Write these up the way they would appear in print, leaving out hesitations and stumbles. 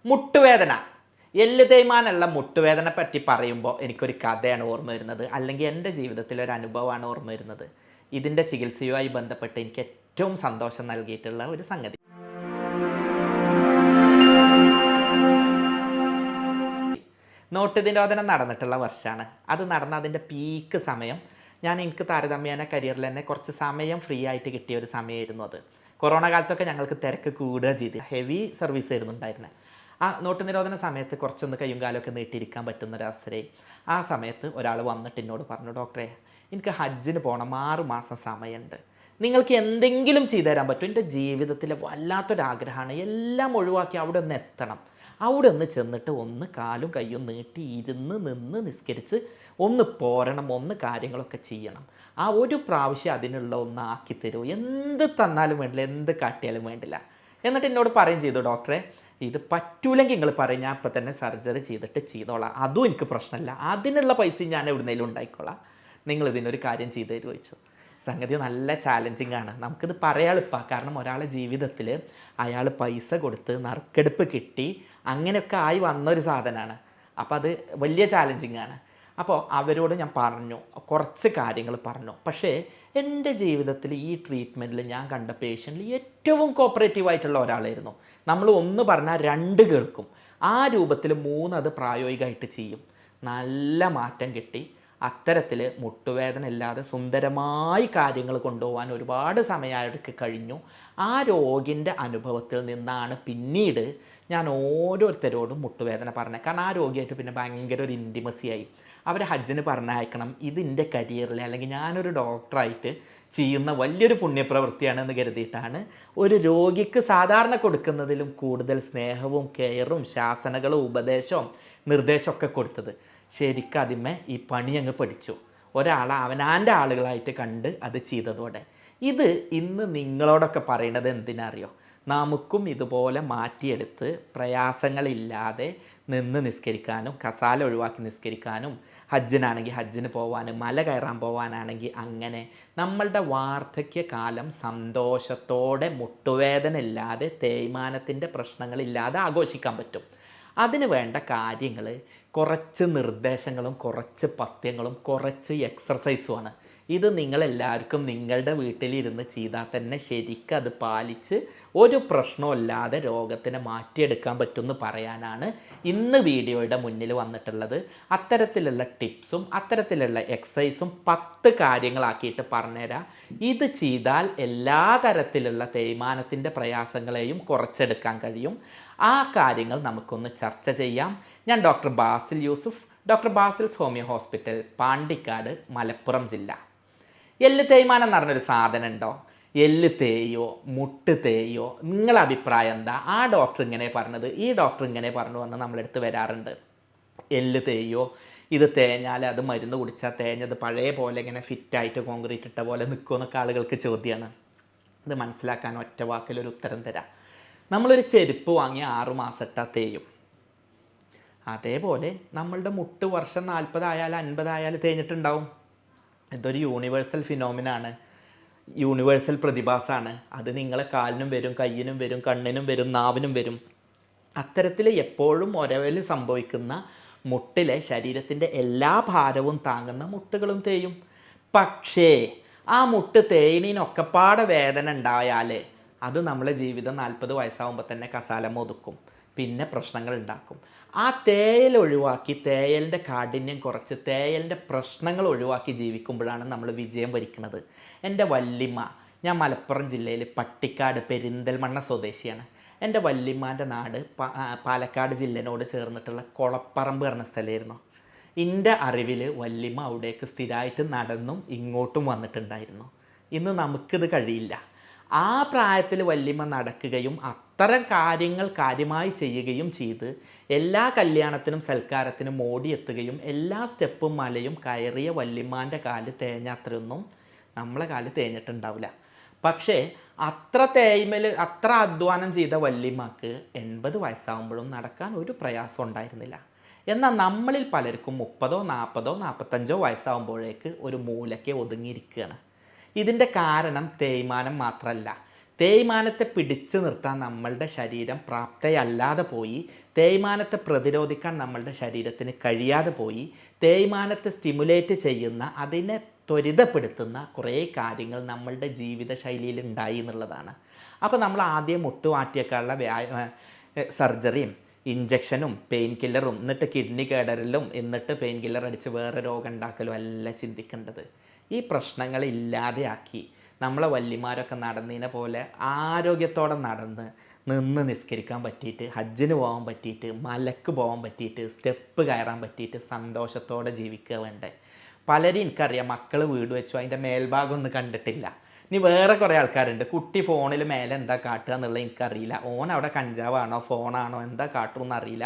മുട്ടുവേദന. എല്ല് തേയ്മാനമുള്ള മുട്ടുവേദന പറ്റി പറയുമ്പോൾ എനിക്കൊരു കഥയാണ് ഓർമ്മ വരുന്നത്, അല്ലെങ്കിൽ എൻ്റെ ജീവിതത്തിലെ ഒരു അനുഭവമാണ് ഓർമ്മ വരുന്നത്. ഇതിൻ്റെ ചികിത്സയുമായി ബന്ധപ്പെട്ട് എനിക്ക് ഏറ്റവും സന്തോഷം നൽകിയിട്ടുള്ള ഒരു സംഗതി. നോട്ട് നിരോധനം നടന്നിട്ടുള്ള വർഷമാണ്. അത് നടന്ന അതിൻ്റെ പീക്ക് സമയം. എനിക്ക് താരതമ്യേന കരിയറിൽ തന്നെ കുറച്ച് സമയം ഫ്രീ ആയിട്ട് കിട്ടിയ ഒരു സമയമായിരുന്നു അത്. കൊറോണ കാലത്തൊക്കെ ഞങ്ങൾക്ക് തിരക്ക് കൂടുക ചെയ്ത് ഹെവി സർവീസ് ആയിരുന്നു ഉണ്ടായിരുന്നത്. ആ നോട്ട് നിരോധന സമയത്ത് കുറച്ചൊന്ന് കയ്യും കാലമൊക്കെ നീട്ടിയിരിക്കാൻ പറ്റുന്നൊരവസരമായി. ആ സമയത്ത് ഒരാൾ വന്നിട്ട് എന്നോട് പറഞ്ഞു, ഡോക്ടറെ എനിക്ക് ഹജ്ജിന് പോകണം, 6 മാസം സമയമുണ്ട്, നിങ്ങൾക്ക് എന്തെങ്കിലും ചെയ്തു തരാൻ പറ്റും? എൻ്റെ ജീവിതത്തിലെ വല്ലാത്തൊരാഗ്രഹമാണ്, എല്ലാം ഒഴിവാക്കി അവിടെ ഒന്ന് എത്തണം, അവിടെ ഒന്ന് ചെന്നിട്ട് ഒന്ന് കാലും കയ്യും നീട്ടി ഇരുന്ന് നിന്ന് നിസ്കരിച്ച് ഒന്ന് പോരണം, ഒന്ന് കാര്യങ്ങളൊക്കെ ചെയ്യണം, ആ ഒരു പ്രാവശ്യം അതിനുള്ള ഒന്ന് ആക്കി തരൂ, എന്ത് തന്നാലും വേണ്ടില്ല, എന്ത് കാട്ടിയാലും വേണ്ടില്ല. എന്നിട്ട് എന്നോട് പറയും ചെയ്തു, ഡോക്ടറെ ഇത് പറ്റൂലെങ്കിൽ നിങ്ങൾ പറയും, ഞാൻ ഇപ്പം തന്നെ സർജറി ചെയ്തിട്ട് ചെയ്തോളാം, അതും എനിക്ക് പ്രശ്നമില്ല, അതിനുള്ള പൈസയും ഞാൻ എവിടുന്നേലും ഉണ്ടായിക്കോളാം, നിങ്ങൾ ഇതിനൊരു കാര്യം ചെയ്തു തരുമോ ചോദിച്ചു. സംഗതി നല്ല ചാലഞ്ചിങ് ആണ്. നമുക്കിത് പറയാളിപ്പോൾ, കാരണം ഒരാളുടെ ജീവിതത്തിൽ അയാൾ പൈസ കൊടുത്ത് നറുക്കെടുപ്പ് കിട്ടി അങ്ങനെയൊക്കെ ആയി വന്നൊരു സാധനമാണ്. അപ്പോൾ അത് വലിയ ചാലഞ്ചിങ് ആണ്. അപ്പോൾ അവരോട് ഞാൻ പറഞ്ഞു, കുറച്ച് കാര്യങ്ങൾ പറഞ്ഞു. പക്ഷേ എൻ്റെ ജീവിതത്തിൽ ഈ ട്രീറ്റ്മെൻറ്റിൽ ഞാൻ കണ്ട പേഷ്യൻറ്റിൽ ഏറ്റവും കോപ്പറേറ്റീവായിട്ടുള്ള ഒരാളായിരുന്നു. നമ്മൾ ഒന്ന് പറഞ്ഞാൽ 2 കേൾക്കും, ആ രൂപത്തിൽ 3 അത് പ്രായോഗികമായിട്ട് ചെയ്യും. നല്ല മാറ്റം കിട്ടി. അത്തരത്തിൽ മുട്ടുവേദന ഇല്ലാതെ സുന്ദരമായി കാര്യങ്ങൾ കൊണ്ടുപോകാൻ ഒരുപാട് സമയമായിട്ട് കഴിഞ്ഞു. ആ രോഗിൻ്റെ അനുഭവത്തിൽ നിന്നാണ് പിന്നീട് ഞാൻ ഓരോരുത്തരോടും മുട്ടുവേദന പറഞ്ഞത്. കാരണം ആ രോഗിയായിട്ട് പിന്നെ ഭയങ്കര ഒരു ഇൻറ്റിമസിയായി. അവരെ ഹജ്ജിന് പറഞ്ഞയക്കണം, ഇതിൻ്റെ കരിയറിൽ അല്ലെങ്കിൽ ഞാനൊരു ഡോക്ടറായിട്ട് ചെയ്യുന്ന വലിയൊരു പുണ്യപ്രവൃത്തിയാണെന്ന് കരുതിയിട്ടാണ് ഒരു രോഗിക്ക് സാധാരണ കൊടുക്കുന്നതിലും കൂടുതൽ സ്നേഹവും കെയറും ശാസനകളും ഉപദേശവും നിർദ്ദേശമൊക്കെ കൊടുത്തത്. ശരിക്കും അതിന്മേ ഈ പണി അങ്ങ് പഠിച്ചു. ഒരാളെ അവനാൻ്റെ ആളുകളായിട്ട് കണ്ട് അത് ചെയ്തതോടെ. ഇത് ഇന്ന് നിങ്ങളോടൊക്കെ പറയണത് എന്തിനറിയോ? നമുക്കും ഇതുപോലെ മാറ്റിയെടുത്ത് പ്രയാസങ്ങളില്ലാതെ നിന്ന് നിസ്കരിക്കാനും കസാല ഒഴിവാക്കി നിസ്കരിക്കാനും ഹജ്ജിനാണെങ്കിൽ ഹജ്ജിന് പോകാനും മല കയറാൻ പോകാനാണെങ്കിൽ അങ്ങനെ നമ്മളുടെ വാർദ്ധക്യകാലം സന്തോഷത്തോടെ മുട്ടുവേദന ഇല്ലാതെ തേയ്മാനത്തിൻ്റെ പ്രശ്നങ്ങളില്ലാതെ ആഘോഷിക്കാൻ പറ്റും. അതിന് വേണ്ട കാര്യങ്ങൾ കുറച്ച് നിർദ്ദേശങ്ങളും കുറച്ച് പഥ്യങ്ങളും കുറച്ച് എക്സർസൈസുമാണ്. ഇത് നിങ്ങളെല്ലാവർക്കും നിങ്ങളുടെ വീട്ടിലിരുന്ന് ചെയ്താൽ തന്നെ ശരിക്കും അത് പാലിച്ച് ഒരു പ്രശ്നമില്ലാതെ രോഗത്തിനെ മാറ്റിയെടുക്കാൻ പറ്റുമെന്ന് പറയാനാണ് ഇന്ന് വീഡിയോയുടെ മുന്നിൽ വന്നിട്ടുള്ളത്. അത്തരത്തിലുള്ള ടിപ്സും അത്തരത്തിലുള്ള എക്സസൈസും 10 കാര്യങ്ങളാക്കിയിട്ട് പറഞ്ഞുതരാം. ഇത് ചെയ്താൽ എല്ലാ തരത്തിലുള്ള തേയ്മാനത്തിൻ്റെ പ്രയാസങ്ങളെയും കുറച്ചെടുക്കാൻ കഴിയും. ആ കാര്യങ്ങൾ നമുക്കൊന്ന് ചർച്ച ചെയ്യാം. ഞാൻ doctor Basil Yusuf, doctor Basil's homeo hospital, Pandikkad, Malappuram ജില്ല. എല്ല് തേയ്മാനം എന്ന് പറഞ്ഞൊരു സാധനം ഉണ്ടോ? എല്ല് തേയോ മുട്ട് തേയോ നിങ്ങളുടെ അഭിപ്രായം എന്താ? ആ ഡോക്ടർ ഇങ്ങനെ പറഞ്ഞത്, ഈ ഡോക്ടർ ഇങ്ങനെ പറഞ്ഞു എന്ന് നമ്മളെടുത്ത് വരാറുണ്ട്. എല്ല് തേയോ, ഇത് തേഞ്ഞാൽ അത് മരുന്ന് കുടിച്ചാൽ തേഞ്ഞത് പഴയ പോലെ ഇങ്ങനെ ഫിറ്റായിട്ട് കോൺക്രീറ്റ് ഇട്ട പോലെ നിൽക്കുമെന്നൊക്കെ ആളുകൾക്ക് ചോദ്യമാണ്. ഇത് മനസ്സിലാക്കാൻ ഒറ്റ വാക്കിലൊരു ഉത്തരം തരാം. നമ്മളൊരു ചെരുപ്പ് വാങ്ങി 6 മാസം ഇട്ടാൽ തേയും. അതേപോലെ നമ്മളുടെ മുട്ട് വർഷം 40 ആയാലും 50 ആയാലും തേഞ്ഞിട്ടുണ്ടാവും. ഇതൊരു യൂണിവേഴ്സൽ ഫിനോമിനാണ്, യൂണിവേഴ്സൽ പ്രതിഭാസമാണ്. അത് നിങ്ങളെ കാലിനും വരും, കയ്യിനും വരും, കണ്ണിനും വരും, നാവിനും വരും. അത്തരത്തിൽ എപ്പോഴും ഒരവൽ സംഭവിക്കുന്ന മുട്ടിലെ ശരീരത്തിൻ്റെ എല്ലാ ഭാരവും താങ്ങുന്ന മുട്ടുകളും തേയും. പക്ഷേ ആ മുട്ട് തേയിനൊക്കെപ്പാടെ വേദന ഉണ്ടായാൽ അത് നമ്മളെ ജീവിതം 40 വയസ്സാകുമ്പോൾ തന്നെ കസാലം ഒതുക്കും, പിന്നെ പ്രശ്നങ്ങൾ ഉണ്ടാക്കും. ആ തേയൽ ഒഴിവാക്കി, തേയലിൻ്റെ കാഠിന്യം കുറച്ച്, തേയലിൻ്റെ പ്രശ്നങ്ങൾ ഒഴിവാക്കി ജീവിക്കുമ്പോഴാണ് നമ്മൾ വിജയം വരിക്കുന്നത്. എൻ്റെ വല്യമ്മ, ഞാൻ മലപ്പുറം ജില്ലയിൽ പട്ടിക്കാട് പെരിന്തൽമണ്ണ സ്വദേശിയാണ്. എൻ്റെ വല്യമ്മാൻ്റെ നാട് പാലക്കാട് ജില്ലയോട് ചേർന്നിട്ടുള്ള കൊളപ്പറമ്പ് പറഞ്ഞ സ്ഥലമായിരുന്നു. എൻ്റെ അറിവിൽ വല്യമ്മ അവിടേക്ക് സ്ഥിരമായിട്ട് നടന്നും ഇങ്ങോട്ടും വന്നിട്ടുണ്ടായിരുന്നു. ഇന്ന് നമുക്കിത് കഴിയില്ല. ആ പ്രായത്തിൽ വല്യമ്മ നടക്കുകയും അത്തരം കാര്യങ്ങൾ കാര്യമായി ചെയ്യുകയും ചെയ്ത് എല്ലാ കല്യാണത്തിനും സൽക്കാരത്തിനും ഓടിയെത്തുകയും എല്ലാ സ്റ്റെപ്പും മലയും കയറിയ വല്യമ്മാൻ്റെ കാല് തേഞ്ഞത്രയൊന്നും നമ്മളെ കാല് തേഞ്ഞിട്ടുണ്ടാവില്ല. പക്ഷേ അത്ര അധ്വാനം ചെയ്ത വല്യമ്മക്ക് 80 വയസ്സാകുമ്പോഴും നടക്കാൻ ഒരു പ്രയാസം ഉണ്ടായിരുന്നില്ല. എന്നാൽ നമ്മളിൽ പലർക്കും 30, 40, 45 വയസ്സാകുമ്പോഴേക്ക് ഒരു മൂലയ്ക്ക് ഒതുങ്ങിയിരിക്കുകയാണ്. ഇതിൻ്റെ കാരണം തേയ്മാനം മാത്രമല്ല, തേയ്മാനത്തെ പിടിച്ചു നിർത്താൻ നമ്മളുടെ ശരീരം പ്രാപ്തയല്ലാതെ പോയി, തേയ്മാനത്തെ പ്രതിരോധിക്കാൻ നമ്മളുടെ ശരീരത്തിന് കഴിയാതെ പോയി, തേയ്മാനത്തെ സ്റ്റിമുലേറ്റ് ചെയ്യുന്ന, അതിനെ ത്വരിതപ്പെടുത്തുന്ന കുറേ കാര്യങ്ങൾ നമ്മളുടെ ജീവിതശൈലിയിൽ ഉണ്ടായി എന്നുള്ളതാണ്. അപ്പോൾ നമ്മൾ ആദ്യം മുട്ടുമാറ്റിയേക്കാളുള്ള സർജറിയും ഇഞ്ചക്ഷനും പെയിൻ കില്ലറും എന്നിട്ട് കിഡ്നി കേടരലും എന്നിട്ട് പെയിൻ കില്ലർ അടിച്ച് വേറെ രോഗം ഉണ്ടാക്കലും അല്ല ചിന്തിക്കേണ്ടത്. ഈ പ്രശ്നങ്ങൾ ഇല്ലാതെയാക്കി നമ്മളെ വല്യമാരൊക്കെ നടന്നതിനെ പോലെ ആരോഗ്യത്തോടെ നടന്ന് നിന്ന് നിസ്കരിക്കാൻ പറ്റിയിട്ട്, ഹജ്ജിന് പോകാൻ പറ്റിയിട്ട്, മലക്ക് പോകാൻ പറ്റിയിട്ട്, സ്റ്റെപ്പ് കയറാൻ പറ്റിയിട്ട് സന്തോഷത്തോടെ ജീവിക്കുക വേണ്ടേ. പലരും എനിക്കറിയാം മക്കൾ വീട് വെച്ചു അതിൻ്റെ മേൽഭാഗം ഒന്നും കണ്ടിട്ടില്ല. ഇനി വേറെ കുറേ ആൾക്കാരുണ്ട്, കുട്ടി ഫോണിൽ മേലെ എന്താ കാട്ടുക എന്നുള്ളത് എനിക്കറിയില്ല, ഓൻ അവിടെ കഞ്ചാവാണോ ഫോണാണോ എന്താ കാട്ടുമെന്ന് അറിയില്ല,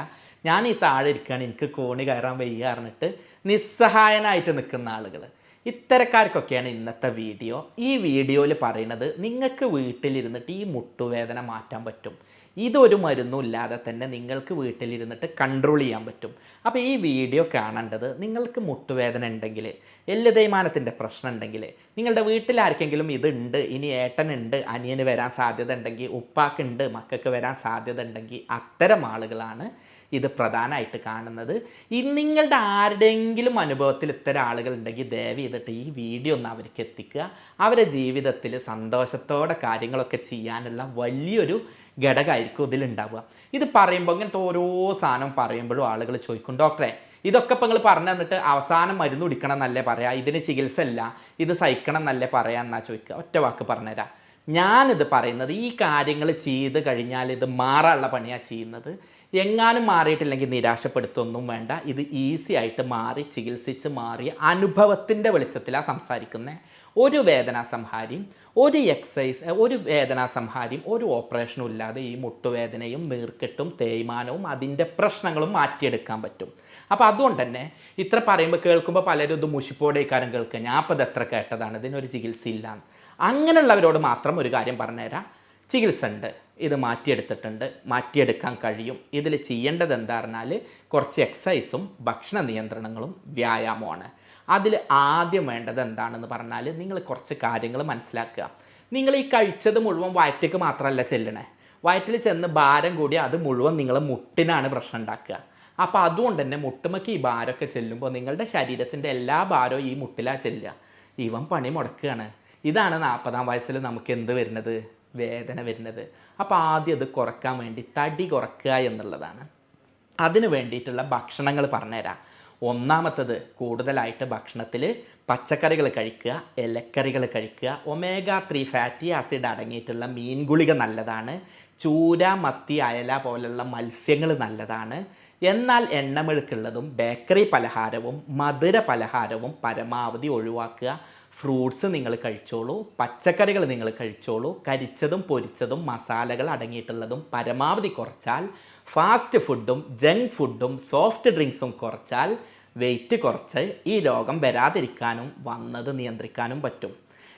ഞാൻ ഈ താഴെ ഇരിക്കുകയാണ് എനിക്ക് കോണി കയറാൻ വയ്യ പറഞ്ഞിട്ട് നിസ്സഹായനായിട്ട് നിൽക്കുന്ന ആളുകൾ. ഇത്തരക്കാർക്കൊക്കെയാണ് ഇന്നത്തെ വീഡിയോ. ഈ വീഡിയോയിൽ പറയുന്നത് നിങ്ങൾക്ക് വീട്ടിലിരുന്നിട്ട് ഈ മുട്ടുവേദന മാറ്റാൻ പറ്റും. ഇതൊരു മരുന്നും ഇല്ലാതെ തന്നെ നിങ്ങൾക്ക് വീട്ടിലിരുന്നിട്ട് കൺട്രോൾ ചെയ്യാൻ പറ്റും. അപ്പോൾ ഈ വീഡിയോ കാണേണ്ടത് നിങ്ങൾക്ക് മുട്ടുവേദന ഉണ്ടെങ്കിൽ, എല്ല് തേയ്മാനത്തിൻ്റെ പ്രശ്നം ഉണ്ടെങ്കിൽ, നിങ്ങളുടെ വീട്ടിൽ ആർക്കെങ്കിലും ഇതുണ്ട്, ഇനി ഏട്ടനുണ്ട്, അനിയന് വരാൻ സാധ്യത ഉണ്ടെങ്കിൽ, ഉപ്പാക്കുണ്ട്, മക്കൾക്ക് വരാൻ സാധ്യത ഉണ്ടെങ്കിൽ, അത്തരം ആളുകളാണ് ഇത് പ്രധാനമായിട്ട് കാണുന്നത്. നിങ്ങളുടെ ആരുടെയെങ്കിലും അനുഭവത്തിൽ ഇത്തരം ആളുകളുണ്ടെങ്കിൽ ദയവ് ചെയ്തിട്ട് ഈ വീഡിയോ ഒന്ന് അവർക്ക് എത്തിക്കുക. അവരുടെ ജീവിതത്തിൽ സന്തോഷത്തോടെ കാര്യങ്ങളൊക്കെ ചെയ്യാനുള്ള വലിയൊരു ഘടകമായിരിക്കും ഇതിലുണ്ടാവുക. ഇത് പറയുമ്പോൾ ഇങ്ങനത്തെ ഓരോ സാധനം പറയുമ്പോഴും ആളുകൾ ചോദിക്കും, ഡോക്ടറെ ഇതൊക്കെ ഇപ്പം നിങ്ങൾ പറഞ്ഞു തന്നിട്ട് അവസാനം മരുന്ന് കുടിക്കണം എന്നല്ലേ പറയാം, ഇതിന് ചികിത്സ ഇല്ല, ഇത് സഹിക്കണം എന്നല്ലേ പറയാമെന്നാ ചോദിക്കുക. ഒറ്റ വാക്ക് പറഞ്ഞുതരാം. ഞാനിത് പറയുന്നത് ഈ കാര്യങ്ങൾ ചെയ്ത് കഴിഞ്ഞാൽ ഇത് മാറാനുള്ള പണിയാണ് ചെയ്യുന്നത്. എങ്ങാനും മാറിയിട്ടില്ലെങ്കിൽ നിരാശപ്പെടുത്തൊന്നും വേണ്ട. ഇത് ഈസി ആയിട്ട് മാറി ചികിത്സിച്ച് മാറിയ അനുഭവത്തിൻ്റെ വെളിച്ചത്തിലാണ് സംസാരിക്കുന്നത്. ഒരു വേദനാസംഹാരിയും ഒരു എക്സസൈസ്, ഒരു വേദനാസംഹാരിയും ഒരു ഓപ്പറേഷനും ഇല്ലാതെ ഈ മുട്ടുവേദനയും നീർക്കെട്ടും തേയ്മാനവും അതിൻ്റെ പ്രശ്നങ്ങളും മാറ്റിയെടുക്കാൻ പറ്റും. അപ്പോൾ അതുകൊണ്ട് തന്നെ ഇത്ര പറയുമ്പോൾ കേൾക്കുമ്പോൾ പലരും ഇത് മുഷിപ്പോടേക്കാരം കേൾക്കുക, ഞാൻ അപ്പോൾ ഇത് എത്ര കേട്ടതാണ്, ഇതിനൊരു ചികിത്സയില്ലാന്ന്. അങ്ങനെയുള്ളവരോട് മാത്രം ഒരു കാര്യം പറഞ്ഞുതരാം, ചികിത്സ ഉണ്ട്, ഇത് മാറ്റിയെടുത്തിട്ടുണ്ട്, മാറ്റിയെടുക്കാൻ കഴിയും. ഇതിൽ ചെയ്യേണ്ടത് എന്താ പറഞ്ഞാൽ കുറച്ച് എക്സസൈസും ഭക്ഷണ നിയന്ത്രണങ്ങളും വ്യായാമമാണ്. അതിൽ ആദ്യം വേണ്ടത് എന്താണെന്ന് പറഞ്ഞാൽ നിങ്ങൾ കുറച്ച് കാര്യങ്ങൾ മനസ്സിലാക്കുക. നിങ്ങൾ ഈ കഴിച്ചത് മുഴുവൻ വയറ്റിലേക്ക് മാത്രമല്ല ചെല്ലണേ, വയറ്റിൽ ചെന്ന് ഭാരം കൂടി അത് മുഴുവൻ നിങ്ങൾ മുട്ടിനാണ് പ്രശ്നം ഉണ്ടാക്കുക. അപ്പോൾ അതുകൊണ്ട് തന്നെ മുട്ടുമയ്ക്ക് ഈ ഭാരമൊക്കെ ചെല്ലുമ്പോൾ നിങ്ങളുടെ ശരീരത്തിൻ്റെ എല്ലാ ഭാരവും ഈ മുട്ടിലാണ് ചെല്ലുക. ഇവൻ പണി മുടക്കുകയാണ്. ഇതാണ് 40-ാം വയസ്സിൽ നമുക്ക് എന്ത് വരുന്നത്, വേദന വരുന്നത്. അപ്പോൾ ആദ്യം അത് കുറയ്ക്കാൻ വേണ്ടി തടി കുറയ്ക്കുക എന്നുള്ളതാണ്. അതിന് വേണ്ടിയിട്ടുള്ള ഭക്ഷണങ്ങൾ പറഞ്ഞുതരാം. ഒന്നാമത്തത്, കൂടുതലായിട്ട് ഭക്ഷണത്തിൽ പച്ചക്കറികൾ കഴിക്കുക, ഇലക്കറികൾ കഴിക്കുക, omega-3 ഫാറ്റി ആസിഡ് അടങ്ങിയിട്ടുള്ള മീൻ ഗുളിക നല്ലതാണ്, ചൂര, മത്തി, അയല പോലുള്ള മത്സ്യങ്ങൾ നല്ലതാണ്. എന്നാൽ എണ്ണമെഴുക്കുള്ളതും ബേക്കറി പലഹാരവും മധുര പലഹാരവും പരമാവധി ഒഴിവാക്കുക. ഫ്രൂട്ട്സ് നിങ്ങൾ കഴിച്ചോളൂ, പച്ചക്കറികൾ നിങ്ങൾ കഴിച്ചോളൂ, കരിച്ചതും പൊരിച്ചതും മസാലകൾ അടങ്ങിയിട്ടുള്ളതും പരമാവധി കുറച്ചാൽ, ഫാസ്റ്റ് ഫുഡും ജങ്ക് ഫുഡും സോഫ്റ്റ് ഡ്രിങ്ക്സും കുറച്ചാൽ വെയിറ്റ് കുറച്ച് ഈ രോഗം വരാതിരിക്കാനും വന്നത് നിയന്ത്രിക്കാനും പറ്റും.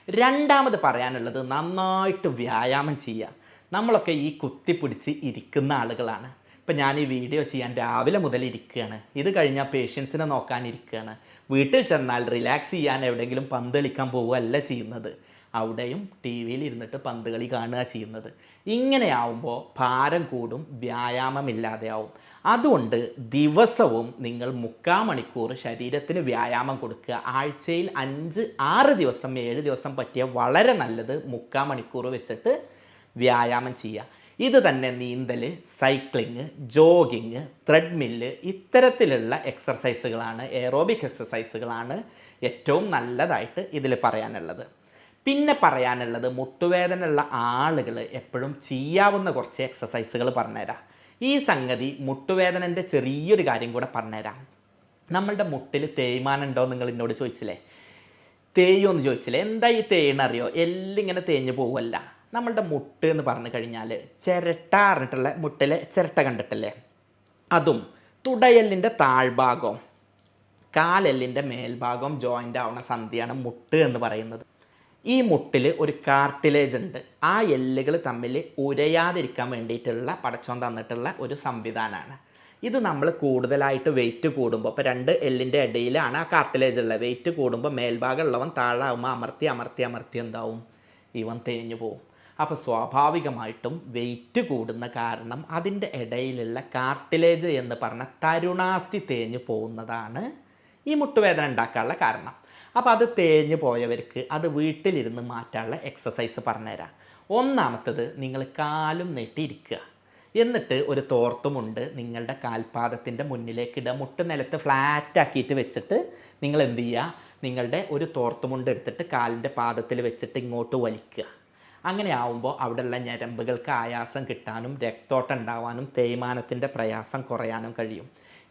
രണ്ടാമത് പറയാനുള്ളത്, നന്നായിട്ട് വ്യായാമം ചെയ്യുക. നമ്മളൊക്കെ ഈ കുത്തിപ്പിടിച്ച് ഇരിക്കുന്ന ആളുകളാണ്. ഇപ്പം ഞാൻ ഈ വീഡിയോ ചെയ്യാൻ രാവിലെ മുതൽ ഇരിക്കുകയാണ്, ഇത് കഴിഞ്ഞാൽ പേഷ്യൻസിനെ നോക്കാനിരിക്കുകയാണ്. വീട്ടിൽ ചെന്നാൽ റിലാക്സ് ചെയ്യാൻ എവിടെയെങ്കിലും പന്ത് കളിക്കാൻ പോവുകയല്ല ചെയ്യുന്നത്, അവിടെയും ടി വിയിൽ ഇരുന്നിട്ട് പന്ത് കളി കാണുക ചെയ്യുന്നത്. ഇങ്ങനെയാവുമ്പോൾ ഭാരം കൂടും, വ്യായാമമില്ലാതെയാവും. അതുകൊണ്ട് ദിവസവും നിങ്ങൾ 3/4 മണിക്കൂർ ശരീരത്തിന് വ്യായാമം കൊടുക്കുക. ആഴ്ചയിൽ 5-6 ദിവസം 7 ദിവസം പറ്റിയ വളരെ നല്ലത് 3/4 മണിക്കൂർ വെച്ചിട്ട് വ്യായാമം ചെയ്യുക. ഇത് തന്നെ നീന്തൽ, സൈക്ലിങ്, ജോഗിങ്, ത്രെഡ്മില്ല് ഇത്തരത്തിലുള്ള എക്സർസൈസുകളാണ്, എയറോബിക് എക്സർസൈസുകളാണ് ഏറ്റവും നല്ലതായിട്ട് ഇതിൽ പറയാനുള്ളത്. പിന്നെ പറയാനുള്ളത്, മുട്ടുവേദന ഉള്ള ആളുകൾ എപ്പോഴും ചെയ്യാവുന്ന കുറച്ച് എക്സസൈസുകൾ പറഞ്ഞുതരാം. ഈ സംഗതി മുട്ടുവേദനൻ്റെ ചെറിയൊരു കാര്യം കൂടെ പറഞ്ഞുതരാം. നമ്മളുടെ മുട്ടിൽ തേയ്മാനം ഉണ്ടോ നിങ്ങൾ എന്നോട് ചോദിച്ചില്ലേ, തേയുമെന്ന് ചോദിച്ചില്ലേ. എന്താ ഈ തേയണറിയോ, എല്ലിങ്ങനെ തേഞ്ഞ് പോവല്ല. നമ്മളുടെ മുട്ട് എന്ന് പറഞ്ഞു കഴിഞ്ഞാൽ ചിരട്ട പറഞ്ഞിട്ടുള്ള മുട്ടിലെ ചിരട്ട കണ്ടിട്ടല്ലേ, അതും തുടയെല്ലിൻ്റെ താഴ്ഭാഗവും കാലെല്ലിൻ്റെ മേൽഭാഗം ജോയിൻ്റ് ആവുന്ന സന്ധിയാണ് മുട്ട് എന്ന് പറയുന്നത്. ഈ മുട്ടിൽ ഒരു കാർട്ടിലേജ് ഉണ്ട്. ആ എല്ലുകൾ തമ്മിൽ ഉരയാതിരിക്കാൻ വേണ്ടിയിട്ടുള്ള പടച്ചോൻ തന്നിട്ടുള്ള ഒരു സംവിധാനമാണ്. ഇത് നമ്മൾ കൂടുതലായിട്ട് വെയിറ്റ് കൂടുമ്പോൾ, ഇപ്പോൾ 2 എല്ലിൻ്റെ ഇടയിലാണ് ആ കാർട്ടിലേജ് ഉള്ളത്, വെയിറ്റ് കൂടുമ്പോൾ മേൽഭാഗം ഉള്ളവൻ താഴാവുമ്പോൾ അമർത്തി അമർത്തി അമർത്തി എന്താവും, ഇവൻ തേഞ്ഞു പോവും. അപ്പോൾ സ്വാഭാവികമായിട്ടും വെയിറ്റ് കൂടുന്ന കാരണം അതിൻ്റെ ഇടയിലുള്ള കാർട്ടിലേജ് എന്ന് പറഞ്ഞ തരുണാസ്ഥി തേഞ്ഞു പോകുന്നതാണ് ഈ മുട്ടുവേദന ഉണ്ടാക്കാനുള്ള കാരണം. അപ്പോൾ അത് തേഞ്ഞു പോയവർക്ക് അത് വീട്ടിലിരുന്ന് മാറ്റാനുള്ള എക്സസൈസ് പറഞ്ഞുതരാം. ഒന്നാമത്തത്, നിങ്ങൾ കാലും നീട്ടിയിരിക്കുക. എന്നിട്ട് ഒരു തോർത്തുമുണ്ട് നിങ്ങളുടെ കാൽപാദത്തിൻ്റെ മുന്നിലേക്ക് ഇടുക. മുട്ട് നിലത്ത് ഫ്ലാറ്റ് ആക്കിയിട്ട് വെച്ചിട്ട് നിങ്ങൾ എന്ത് ചെയ്യുക, നിങ്ങളുടെ ഒരു തോർത്തുമുണ്ട് എടുത്തിട്ട് കാലിൻ്റെ പാദത്തിൽ വെച്ചിട്ട് ഇങ്ങോട്ട് വലിക്കുക. അങ്ങനെ ആവുമ്പോൾ അവിടെയുള്ള ഞരമ്പുകൾക്ക് ആയാസം കിട്ടാനും രക്തോട്ടം ഉണ്ടാവാനും തേയ്മാനത്തിൻ്റെ പ്രയാസം കുറയാനും കഴിയും.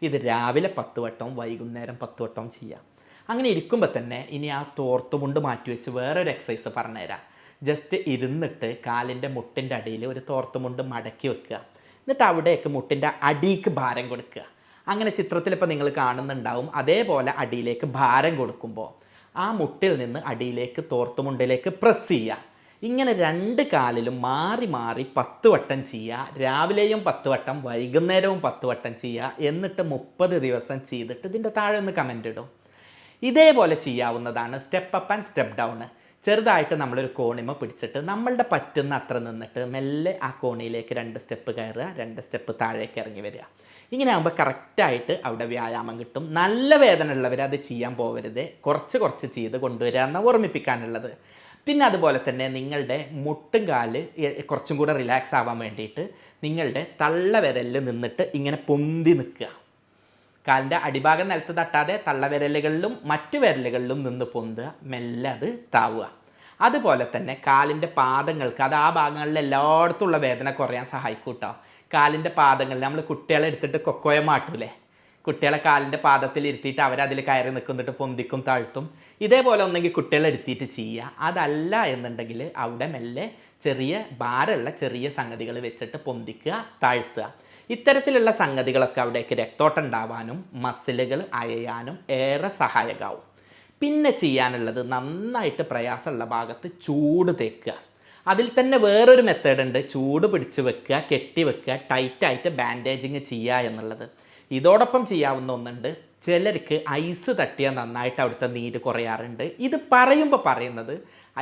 ഇത് രാവിലെ 10 വട്ടവും വൈകുന്നേരം 10 വട്ടവും ചെയ്യാം. അങ്ങനെ ഇരിക്കുമ്പോൾ തന്നെ ഇനി ആ തോർത്തുമുണ്ട് മാറ്റിവെച്ച് വേറൊരു എക്സസൈസ് പറഞ്ഞുതരാം. ജസ്റ്റ് ഇരുന്നിട്ട് കാലിൻ്റെ മുട്ടിൻ്റെ അടിയിൽ ഒരു തോർത്തുമുണ്ട് മടക്കി വെക്കുക. എന്നിട്ട് അവിടേക്ക് മുട്ടിൻ്റെ അടിക്ക് ഭാരം കൊടുക്കുക. അങ്ങനെ ചിത്രത്തിൽ ഇപ്പോൾ നിങ്ങൾ കാണുന്നുണ്ടാവും. അതേപോലെ അടിയിലേക്ക് ഭാരം കൊടുക്കുമ്പോൾ ആ മുട്ടിൽ നിന്ന് അടിയിലേക്ക് തോർത്തുമുണ്ടിലേക്ക് പ്രസ് ചെയ്യുക. ഇങ്ങനെ 2 കാലിലും മാറി മാറി 10 വട്ടം ചെയ്യുക. രാവിലെയും 10 വട്ടം വൈകുന്നേരവും 10 വട്ടം ചെയ്യുക. എന്നിട്ട് 30 ദിവസം ചെയ്തിട്ട് ഇതിൻ്റെ താഴെ ഒന്ന് കമൻ്റ് ഇടും. ഇതേപോലെ ചെയ്യാവുന്നതാണ് step up and step down. ചെറുതായിട്ട് നമ്മളൊരു കോണിമ പിടിച്ചിട്ട് നമ്മളുടെ പറ്റുന്ന അത്ര നിന്നിട്ട് മെല്ലെ ആ കോണിയിലേക്ക് 2 സ്റ്റെപ്പ് കയറുക, 2 സ്റ്റെപ്പ് താഴേക്ക് ഇറങ്ങി വരിക. ഇങ്ങനെ ആകുമ്പോൾ കറക്റ്റായിട്ട് അവിടെ വ്യായാമം കിട്ടും. നല്ല വേദന ഉള്ളവർ അത് ചെയ്യാൻ പോകരുത്, കുറച്ച് ചെയ്ത് കൊണ്ടുവരിക എന്ന് ഓർമ്മിപ്പിക്കാനുള്ളത്. പിന്നെ അതുപോലെ തന്നെ നിങ്ങളുടെ മുട്ടും കാല് കുറച്ചും കൂടെ റിലാക്സ് ആവാൻ വേണ്ടിയിട്ട് നിങ്ങളുടെ തള്ളവിരലിൽ നിന്നിട്ട് ഇങ്ങനെ പൊന്തി നിൽക്കുക. കാലിൻ്റെ അടിഭാഗം നിലത്ത് തട്ടാതെ തള്ളവിരലുകളിലും മറ്റു വിരലുകളിലും നിന്ന് പൊന്തുക, മെല്ലെ അത് താവുക. അതുപോലെ തന്നെ കാലിൻ്റെ പാദങ്ങൾക്ക്, അത് ആ ഭാഗങ്ങളിൽ എല്ലായിടത്തുള്ള വേദന കുറയാൻ സഹായിക്കും കേട്ടോ. കാലിൻ്റെ പാദങ്ങളിൽ നമ്മൾ കുട്ടികളെ എടുത്തിട്ട് കൊക്കോയെ മാട്ടൂലേ, കുട്ടികളെ കാലിൻ്റെ പാദത്തിൽ ഇരുത്തിയിട്ട് അവരതിൽ കയറി നിൽക്കുന്നിട്ട് പൊന്തിക്കും താഴ്ത്തും. ഇതേപോലെ ഒന്നെങ്കിൽ കുട്ടികളെ എടുത്തിട്ട് ചെയ്യുക. അതല്ല എന്നുണ്ടെങ്കിൽ അവിടെ മെല്ലെ ചെറിയ ഭാരമുള്ള ചെറിയ സംഗതികൾ വെച്ചിട്ട് പൊന്തിക്കുക, താഴ്ത്തുക. ഇത്തരത്തിലുള്ള സംഗതികളൊക്കെ അവിടേക്ക് രക്തോട്ടം ഉണ്ടാവാനും മസിലുകൾ അയയാനും ഏറെ സഹായകമാവും. പിന്നെ ചെയ്യാനുള്ളത്, നന്നായിട്ട് പ്രയാസമുള്ള ഭാഗത്ത് ചൂട് തേക്കുക. അതിൽ തന്നെ വേറൊരു മെത്തേഡ് ഉണ്ട്, ചൂട് പിടിച്ച് വെക്കുക, കെട്ടി വെക്കുക, ടൈറ്റായിട്ട് ബാൻഡേജിങ് ചെയ്യുക എന്നുള്ളത്. ഇതോടൊപ്പം ചെയ്യാവുന്ന ഒന്നുണ്ട്, ചിലർക്ക് ഐസ് തട്ടിയാൽ നന്നായിട്ട് അവിടുത്തെ നീര് കുറയാറുണ്ട്. ഇത് പറയുമ്പോൾ പറയുന്നത്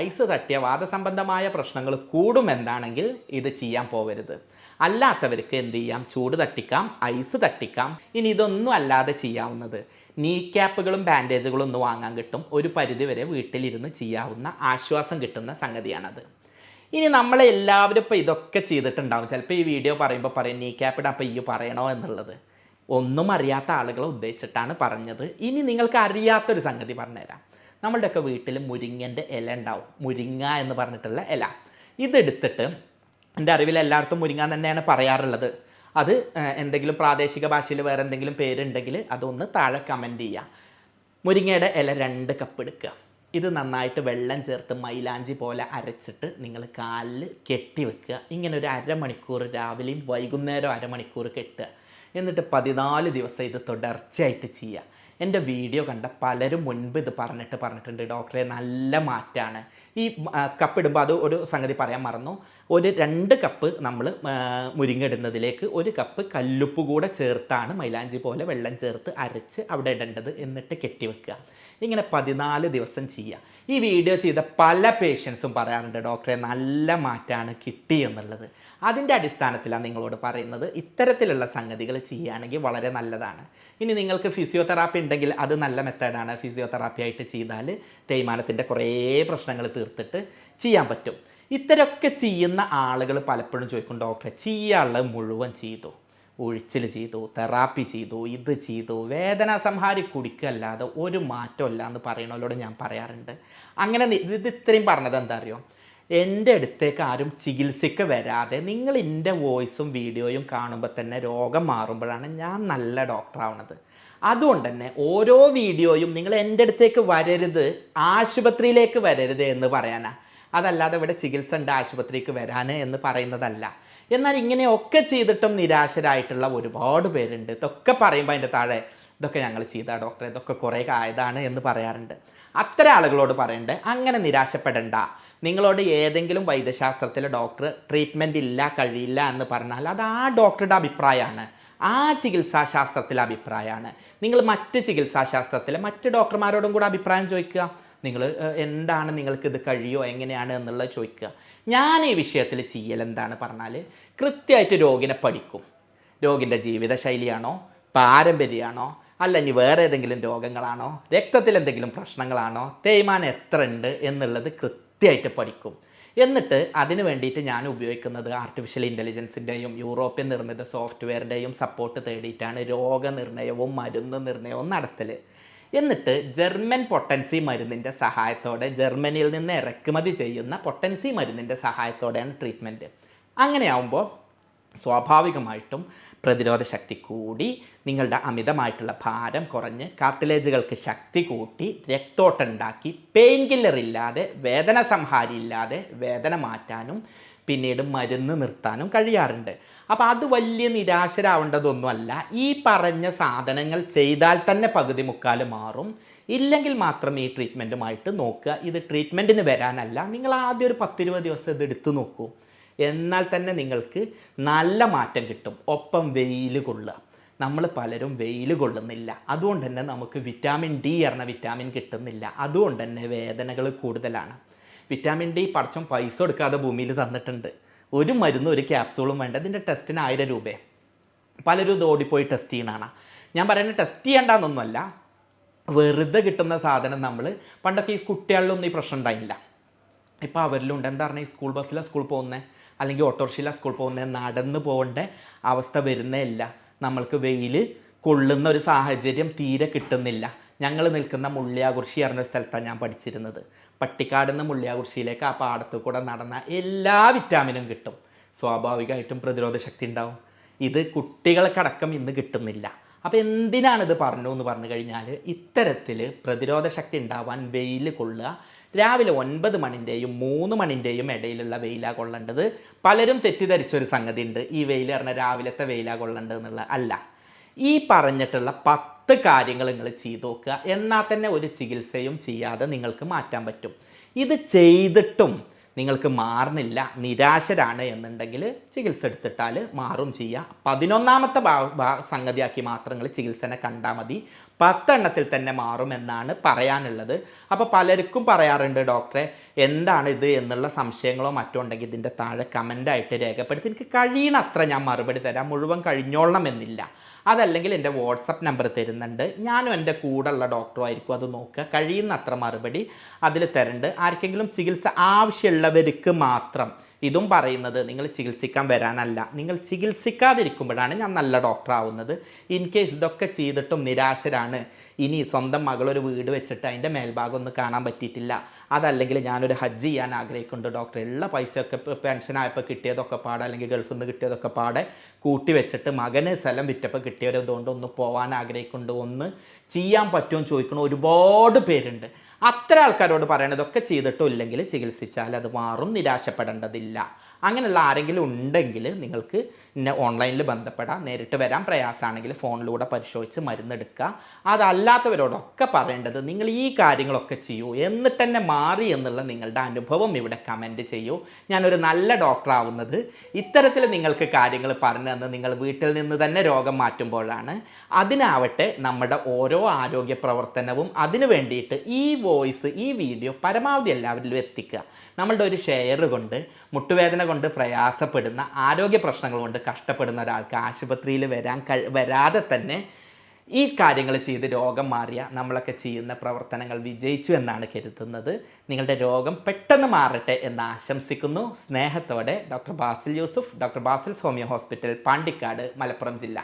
ഐസ് തട്ടിയ വാദസംബന്ധമായ പ്രശ്നങ്ങൾ കൂടുമെന്നാണെങ്കിൽ ഇത് ചെയ്യാൻ പോകരുത്. അല്ലാത്തവർക്ക് എന്ത് ചെയ്യാം, ചൂട് തട്ടിക്കാം, ഐസ് തട്ടിക്കാം. ഇനി ഇതൊന്നും അല്ലാതെ ചെയ്യാവുന്നത്, നീ ക്യാപ്പുകളും ബാൻഡേജുകളും ഒന്ന് വാങ്ങാൻ കിട്ടും. ഒരു പരിധിവരെ വീട്ടിലിരുന്ന് ചെയ്യാവുന്ന ആശ്വാസം കിട്ടുന്ന സംഗതിയാണത്. ഇനി നമ്മളെ എല്ലാവരും ഇപ്പോൾ ഇതൊക്കെ ചെയ്തിട്ടുണ്ടാവും. ചിലപ്പോൾ ഈ വീഡിയോ പറയുമ്പോൾ പറയും നീ ക്യാപ്പ് ഇടാൻ അപ്പോൾ ഈ പറയണോ എന്നുള്ളത്. ഒന്നും അറിയാത്ത ആളുകളെ ഉദ്ദേശിച്ചിട്ടാണ് പറഞ്ഞത്. ഇനി നിങ്ങൾക്ക് അറിയാത്തൊരു സംഗതി പറഞ്ഞുതരാം. നമ്മളുടെയൊക്കെ വീട്ടിൽ മുരിങ്ങൻ്റെ ഇല ഉണ്ടാവും, മുരിങ്ങ എന്ന് പറഞ്ഞിട്ടുള്ള ഇല. ഇതെടുത്തിട്ട്, എൻ്റെ അറിവിൽ എല്ലായിടത്തും മുരിങ്ങ തന്നെയാണ് പറയാറുള്ളത്. അത് എന്തെങ്കിലും പ്രാദേശിക ഭാഷയിൽ വേറെ എന്തെങ്കിലും പേരുണ്ടെങ്കിൽ അതൊന്ന് താഴെ കമൻറ്റ് ചെയ്യുക. മുരിങ്ങയുടെ ഇല 2 കപ്പ് എടുക്കുക. ഇത് നന്നായിട്ട് വെള്ളം ചേർത്ത് മൈലാഞ്ചി പോലെ അരച്ചിട്ട് നിങ്ങൾ കാലിൽ കെട്ടി വെക്കുക. ഇങ്ങനെ ഒരു അരമണിക്കൂർ രാവിലെയും വൈകുന്നേരം അരമണിക്കൂർ കെട്ടുക. എന്നിട്ട് 14 ദിവസം ഇത് തുടർച്ചയായിട്ട് ചെയ്യുക. എൻ്റെ വീഡിയോ കണ്ട പലരും മുൻപ് ഇത് പറഞ്ഞിട്ടുണ്ട്, ഡോക്ടറെ നല്ല മാറ്റമാണ്. ഈ കപ്പിടുമ്പോൾ അത് ഒരു സംഗതി പറയാൻ മറന്നു. ഒരു 2 കപ്പ് നമ്മൾ മുരിങ്ങ ഇടുന്നതിലേക്ക് 1 കപ്പ് കല്ലുപ്പ് കൂടെ ചേർത്താണ് മൈലാഞ്ചി പോലെ വെള്ളം ചേർത്ത് അരച്ച് അവിടെ ഇടേണ്ടത്. എന്നിട്ട് കെട്ടിവെക്കുക. ഇങ്ങനെ 14 ദിവസം ചെയ്യുക. ഈ വീഡിയോ ചെയ്ത പല പേഷ്യൻസും പറയാറുണ്ട് ഡോക്ടറെ നല്ല മാറ്റമാണ് കിട്ടി എന്നുള്ളത്. അതിൻ്റെ അടിസ്ഥാനത്തിലാണ് നിങ്ങളോട് പറയുന്നത്. ഇത്തരത്തിലുള്ള സംഗതികൾ ചെയ്യുകയാണെങ്കിൽ വളരെ നല്ലതാണ്. ഇനി നിങ്ങൾക്ക് ഫിസിയോതെറാപ്പി ഉണ്ടെങ്കിൽ അത് നല്ല മെത്തേഡാണ്. ഫിസിയോതെറാപ്പി ആയിട്ട് ചെയ്താൽ തേയ്മാനത്തിൻ്റെ കുറേ പ്രശ്നങ്ങൾ തീർത്തിട്ട് ചെയ്യാൻ പറ്റും. ഇത്തരമൊക്കെ ചെയ്യുന്ന ആളുകൾ പലപ്പോഴും ചോദിക്കും ഡോക്ടറെ ചെയ്യാനുള്ളത് മുഴുവൻ ചെയ്തു, ഒഴിച്ചിൽ ചെയ്തു, തെറാപ്പി ചെയ്തു, ഇത് ചെയ്തു, വേദന സംഹാരി കുടിക്കല്ലാതെ ഒരു മാറ്റമില്ല എന്ന് പറയണവരോട് ഞാൻ പറയാറുണ്ട്. അങ്ങനെ ഇത് ഇത്രയും പറഞ്ഞത് എന്താ അറിയോ, എൻ്റെ അടുത്തേക്ക് ആരും ചികിത്സയ്ക്ക് വരാതെ നിങ്ങൾ എൻ്റെ വോയിസും വീഡിയോയും കാണുമ്പോൾ തന്നെ രോഗം മാറുമ്പോഴാണ് ഞാൻ നല്ല ഡോക്ടറാവുന്നത്. അതുകൊണ്ട് തന്നെ ഓരോ വീഡിയോയും നിങ്ങൾ എൻ്റെ അടുത്തേക്ക് വരരുത്, ആശുപത്രിയിലേക്ക് വരരുത് എന്ന് പറയാനാ. അതല്ലാതെ ഇവിടെ ചികിത്സ ഉണ്ട് ആശുപത്രിക്ക് വരാൻ എന്ന് പറയുന്നതല്ല. എന്നാൽ ഇങ്ങനെയൊക്കെ ചെയ്തിട്ടും നിരാശരായിട്ടുള്ള ഒരുപാട് പേരുണ്ട്. ഇതൊക്കെ പറയുമ്പോൾ അതിൻ്റെ താഴെ ഇതൊക്കെ ഞങ്ങൾ ചെയ്താ ഡോക്ടറെ, ഇതൊക്കെ കുറേ ആയതാണ് എന്ന് പറയാറുണ്ട്. അത്തരം ആളുകളോട് പറയണ്ടേ, അങ്ങനെ നിരാശപ്പെടണ്ട. നിങ്ങളോട് ഏതെങ്കിലും വൈദ്യശാസ്ത്രത്തിലെ ഡോക്ടർ ട്രീറ്റ്മെൻറ്റ് ഇല്ല, കഴിയില്ല എന്ന് പറഞ്ഞാൽ അത് ആ ഡോക്ടറുടെ അഭിപ്രായമാണ്, ആ ചികിത്സാശാസ്ത്രത്തിലെ അഭിപ്രായമാണ്. നിങ്ങൾ മറ്റ് ചികിത്സാശാസ്ത്രത്തിലെ മറ്റ് ഡോക്ടർമാരോടും കൂടെ അഭിപ്രായം ചോദിക്കുക. നിങ്ങൾ എന്താണ് നിങ്ങൾക്ക് ഇത് കഴിയോ എങ്ങനെയാണ് എന്നുള്ളത് ചോദിക്കുക. ഞാൻ ഈ വിഷയത്തിൽ ചെയ്യൽ എന്താണ് പറഞ്ഞാൽ കൃത്യമായിട്ട് രോഗിനെ പഠിക്കും. രോഗിൻ്റെ ജീവിതശൈലിയാണോ, പാരമ്പര്യമാണോ, അല്ല ഇനി വേറെ ഏതെങ്കിലും രോഗങ്ങളാണോ, രക്തത്തിൽ എന്തെങ്കിലും പ്രശ്നങ്ങളാണോ, തേയ്മാനം എത്ര ഉണ്ട് എന്നുള്ളത് കൃത്യമായിട്ട് പഠിക്കും. എന്നിട്ട് അതിന് വേണ്ടിയിട്ട് ഞാൻ ഉപയോഗിക്കുന്നത് ആർട്ടിഫിഷ്യൽ ഇൻ്റലിജൻസിൻ്റെയും യൂറോപ്യൻ നിർമ്മിത സോഫ്റ്റ്വെയറിൻ്റെയും സപ്പോർട്ട് തേടിയിട്ടാണ് രോഗനിർണയവും മരുന്ന് നിർണയവും നടത്തൽ. എന്നിട്ട് ജർമ്മൻ പൊട്ടൻസി മരുന്നിൻ്റെ സഹായത്തോടെ, ജർമ്മനിയിൽ നിന്ന് ഇറക്കുമതി ചെയ്യുന്ന പൊട്ടൻസി മരുന്നിൻ്റെ സഹായത്തോടെയാണ് ട്രീറ്റ്മെൻറ്റ്. അങ്ങനെയാവുമ്പോൾ സ്വാഭാവികമായിട്ടും പ്രതിരോധ ശക്തി കൂടി, നിങ്ങളുടെ അമിതമായിട്ടുള്ള ഭാരം കുറഞ്ഞ്, കാർട്ടിലേജുകൾക്ക് ശക്തി കൂട്ടി, രക്തോട്ടം ഉണ്ടാക്കി, പെയിൻ കില്ലർ ഇല്ലാതെ, വേദന സംഹാരി ഇല്ലാതെ വേദന മാറ്റാനും പിന്നീട് മരുന്ന് നിർത്താനും കഴിയാറുണ്ട്. അപ്പോൾ അത് വലിയ നിരാശരാവേണ്ടതൊന്നുമല്ല. ഈ പറഞ്ഞ സാധനങ്ങൾ ചെയ്താൽ തന്നെ പകുതി മുക്കാൽ മാറും. ഇല്ലെങ്കിൽ മാത്രം ഈ ട്രീറ്റ്മെൻറ്റുമായിട്ട് നോക്കുക. ഇത് ട്രീറ്റ്മെൻറ്റിന് വരാനല്ല, നിങ്ങൾ ആദ്യം ഒരു 10-20 ദിവസം ഇത് എടുത്തു നോക്കൂ. എന്നാൽ തന്നെ നിങ്ങൾക്ക് നല്ല മാറ്റം കിട്ടും. ഒപ്പം വെയിൽ കൊള്ളുക. നമ്മൾ പലരും വെയിൽ കൊള്ളുന്നില്ല, അതുകൊണ്ട് തന്നെ നമുക്ക് വിറ്റാമിൻ ഡി പറഞ്ഞ വിറ്റാമിൻ കിട്ടുന്നില്ല. അതുകൊണ്ട് തന്നെ വേദനകൾ കൂടുതലാണ്. വിറ്റാമിൻ ഡി പടച്ചോൻ പൈസ കൊടുക്കാതെ ഭൂമിയിൽ തന്നിട്ടുണ്ട്. ഒരു മരുന്നും ഒരു ക്യാപ്സൂളും വേണ്ട. ഇതിൻ്റെ ടെസ്റ്റിന് 1000 രൂപയെ. പലരും ഇത് ഓടിപ്പോയി ടെസ്റ്റ് ചെയ്യണതാണ്. ഞാൻ പറയുന്നത് ടെസ്റ്റ് ചെയ്യേണ്ടെന്നൊന്നുമല്ല, വെറുതെ കിട്ടുന്ന സാധനം നമ്മൾ പണ്ടൊക്കെ ഈ കുട്ടികളിലൊന്നും ഈ പ്രശ്നം ഉണ്ടായില്ല. ഇപ്പോൾ അവരിലുണ്ട്. എന്താ പറഞ്ഞാൽ ഈ സ്കൂൾ ബസ്സിലാണ് സ്കൂൾ പോകുന്നത്, അല്ലെങ്കിൽ ഓട്ടോറിക്ഷയിലാണ് സ്കൂൾ പോകുന്നത്, നടന്ന് പോകേണ്ട അവസ്ഥ വരുന്നേ ഇല്ല. നമ്മൾക്ക് വെയിൽ കൊള്ളുന്ന ഒരു സാഹചര്യം തീരെ കിട്ടുന്നില്ല. ഞങ്ങൾ നിൽക്കുന്ന മുള്ളിയാകുറിശി പറഞ്ഞ സ്ഥലത്താണ് ഞാൻ പഠിച്ചിരുന്നത്. പട്ടിക്കാട് നിന്ന് മുള്ളിയാകുറിശിയിലേക്ക് ആ പാടത്ത് കൂടെ നടന്ന എല്ലാ വിറ്റാമിനും കിട്ടും. സ്വാഭാവികമായിട്ടും പ്രതിരോധ ശക്തി ഉണ്ടാവും. ഇത് കുട്ടികൾക്കടക്കം ഇന്ന് കിട്ടുന്നില്ല. അപ്പോൾ എന്തിനാണിത് പറഞ്ഞു എന്ന് പറഞ്ഞു കഴിഞ്ഞാൽ, ഇത്തരത്തിൽ പ്രതിരോധ ശക്തി ഉണ്ടാവാൻ വെയിൽ കൊള്ളുക. രാവിലെ 9 മണിൻ്റെയും 3 മണിൻ്റെയും ഇടയിലുള്ള വെയിലാണ് കൊള്ളേണ്ടത്. പലരും തെറ്റിദ്ധരിച്ചൊരു സംഗതി ഉണ്ട്, ഈ വെയിൽ പറഞ്ഞാൽ രാവിലത്തെ വെയിലാണ് കൊള്ളേണ്ടത് എന്നുള്ള. അല്ല, ഈ പറഞ്ഞിട്ടുള്ള 10 കാര്യങ്ങൾ നിങ്ങൾ ചെയ്ത് നോക്കുക. എന്നാൽ തന്നെ ഒരു ചികിത്സയും ചെയ്യാതെ നിങ്ങൾക്ക് മാറ്റാൻ പറ്റും. ഇത് ചെയ്തിട്ടും നിങ്ങൾക്ക് മാറുന്നില്ല, നിരാശരാണ് എന്നുണ്ടെങ്കിൽ ചികിത്സ എടുത്തിട്ടാൽ മാറും ചെയ്യുക. 11ാമത്തെ സംഗതിയാക്കി മാത്രം നിങ്ങൾ ചികിത്സനെ കണ്ടാൽ മതി. 10 എണ്ണത്തിൽ തന്നെ മാറുമെന്നാണ് പറയാനുള്ളത്. അപ്പോൾ പലർക്കും പറയാറുണ്ട്, ഡോക്ടറെ എന്താണ് ഇത് എന്നുള്ള സംശയങ്ങളോ മറ്റോ ഉണ്ടെങ്കിൽ ഇതിൻ്റെ താഴെ കമൻ്റായിട്ട് രേഖപ്പെടുത്തി. എനിക്ക് കഴിയണത്ര ഞാൻ മറുപടി തരാം. മുഴുവൻ കഴിഞ്ഞോളണം എന്നില്ല. അതല്ലെങ്കിൽ എൻ്റെ വാട്സപ്പ് നമ്പർ തരുന്നുണ്ട്. ഞാനും എൻ്റെ കൂടെയുള്ള ഡോക്ടറും ആയിരിക്കും അത് നോക്കുക. കഴിയുന്നത്ര മറുപടി അതിൽ തരുന്നുണ്ട്. ആർക്കെങ്കിലും ചികിത്സ ആവശ്യമുള്ളവർക്ക് മാത്രം ഇതും പറയുന്നത് നിങ്ങൾ ചികിത്സിക്കാൻ വരാനല്ല, നിങ്ങൾ ചികിത്സിക്കാതിരിക്കുമ്പോഴാണ് ഞാൻ നല്ല ഡോക്ടറാവുന്നത്. ഇൻ കേസ് ഇതൊക്കെ ചെയ്തിട്ടും നിരാശരാണ്, ഇനി സ്വന്തം മകളൊരു വീട് വെച്ചിട്ട് അതിൻ്റെ മേൽഭാഗം ഒന്നും കാണാൻ പറ്റിയിട്ടില്ല, അതല്ലെങ്കിൽ ഞാനൊരു ഹജ്ജ് ചെയ്യാൻ ആഗ്രഹിക്കുന്നുണ്ട് ഡോക്ടർ, ഉള്ള പൈസയൊക്കെ പെൻഷനായപ്പോൾ കിട്ടിയതൊക്കെ പാടെ, അല്ലെങ്കിൽ ഗൾഫിൽ നിന്ന് കിട്ടിയതൊക്കെ പാടെ കൂട്ടി വെച്ചിട്ട് മകന് സ്ഥലം വിറ്റപ്പോൾ കിട്ടിയവരതുകൊണ്ട് ഒന്ന് പോകാൻ ആഗ്രഹിക്കുന്നുണ്ട്, ഒന്ന് ചെയ്യാൻ പറ്റുമെന്ന് ചോദിക്കുന്ന ഒരുപാട് പേരുണ്ട്. അത്ര ആൾക്കാരോട് പറയണതൊക്കെ ചെയ്തിട്ടും ഇല്ലെങ്കിൽ ചികിത്സിച്ചാൽ അത് മാറും, നിരാശപ്പെടേണ്ടതില്ല. അങ്ങനെയുള്ള ആരെങ്കിലും ഉണ്ടെങ്കിൽ നിങ്ങൾക്ക് ഓൺലൈനിൽ ബന്ധപ്പെടാം. നേരിട്ട് വരാൻ പ്രയാസമാണെങ്കിൽ ഫോണിലൂടെ പരിശോധിച്ച് മരുന്നെടുക്കുക. അതല്ലാത്തവരോടൊക്കെ പറയേണ്ടത് നിങ്ങൾ ഈ കാര്യങ്ങളൊക്കെ ചെയ്യൂ, എന്നിട്ട് തന്നെ മാറി എന്നുള്ള നിങ്ങളുടെ അനുഭവം ഇവിടെ കമൻറ്റ് ചെയ്യൂ. ഞാനൊരു നല്ല ഡോക്ടറാവുന്നത് ഇത്തരത്തിൽ നിങ്ങൾക്ക് കാര്യങ്ങൾ പറഞ്ഞു തന്ന് നിങ്ങൾ വീട്ടിൽ നിന്ന് തന്നെ രോഗം മാറ്റുമ്പോഴാണ്. അതിനാവട്ടെ നമ്മുടെ ഓരോ ആരോഗ്യ പ്രവർത്തനവും അതിനു വേണ്ടിയിട്ട് ഈ വോയിസ്, ഈ വീഡിയോ പരമാവധി എല്ലാവരിലും എത്തിക്കുക. നമ്മളുടെ ഒരു ഷെയർ കൊണ്ട് മുട്ടുവേദന കൊണ്ട് പ്രയാസപ്പെടുന്ന, ആരോഗ്യ പ്രശ്നങ്ങൾ കൊണ്ട് കഷ്ടപ്പെടുന്ന ഒരാൾക്ക് ആശുപത്രിയിൽ വരാതെ തന്നെ ഈ കാര്യങ്ങൾ ചെയ്ത് രോഗം മാറിയ നമ്മളൊക്കെ ചെയ്യുന്ന പ്രവർത്തനങ്ങൾ വിജയിച്ചു എന്നാണ് കരുതുന്നത്. നിങ്ങളുടെ രോഗം പെട്ടെന്ന് മാറട്ടെ എന്ന് ആശംസിക്കുന്നു. സ്നേഹത്തോടെ doctor Basil Yusuf, doctor Basil's homeo hospital, Pandikkad, Malappuram ജില്ല.